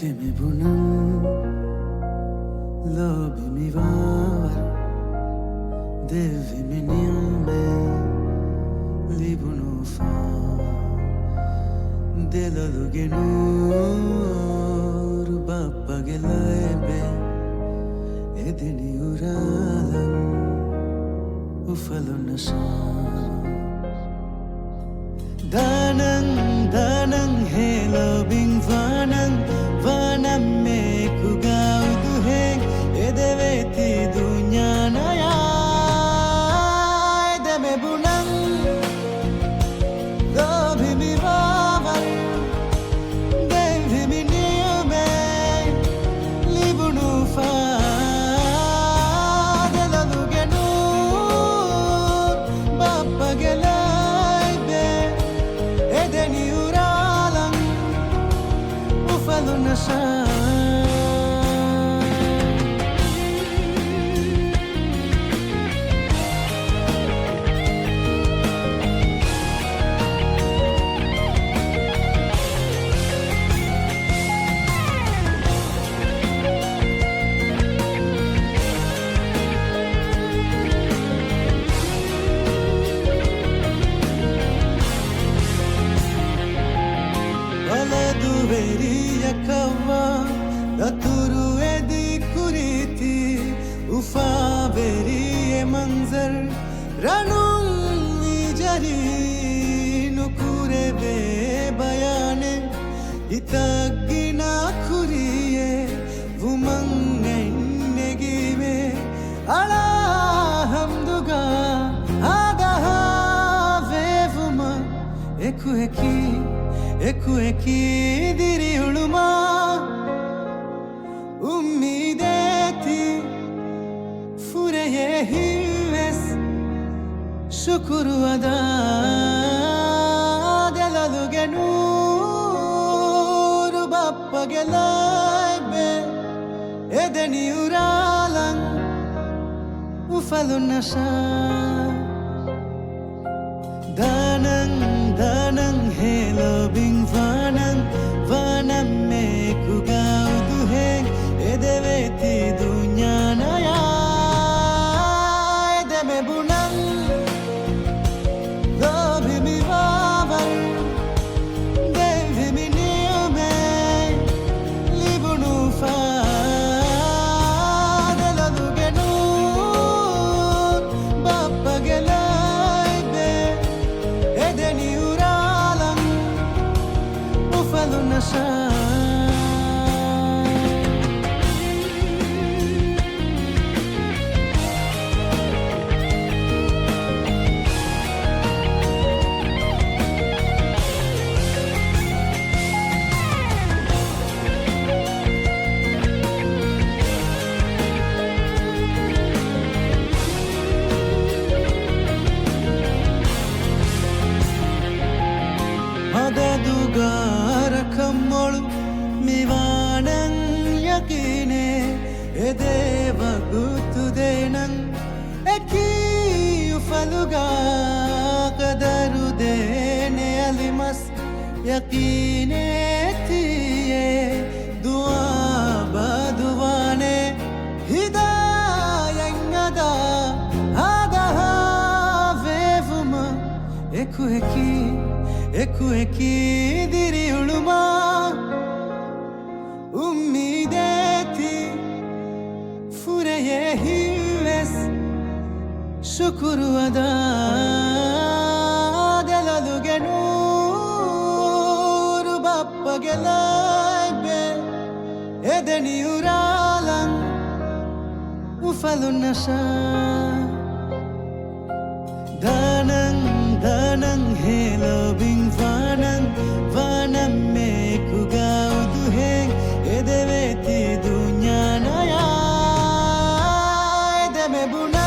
Edemi bunun lobimi var Devimi nilme libunu fa Delalu genur Bappa gelaibe Edeni uralan Ufalo nasha Danang helo bing vanam me kugau duheng edeveti dunya naya edeme bunang lobi mi vaval devi mi niume libunu fa delalu genur bappa gelaibe edeni uralan ufalo nasha Veria kava daturu edi kuriti ufa verie manzar ranum jari nukure be bayane itagina kuriye vumangennegive ala hamduga adaha vevuma eku eki diri uluma ummideti fureye hives shukuru ada delalu genur bappa gelaibe edeni uralan ufalu nasha danang helo bing vanam me kugau duheng edeveti dunya naya edeme bunang lobi mi vaval devi mi niume libunu fa delalu genur bappa gelaibe edeni uralan ufalo nasha Garakhamolu mivanan yakine edeva gutu denan eki ufaluga qadaru dene alimas yakine tiye dua baduwane hidayangada adaha vevuma eku eki diri uluma ummideti fureye hives shukuru ada delalu genur bappa gelaibe edeni uralan ufalu nasha danang helo bing vanam me kugau duheng edeveti dunya naya edeme bunang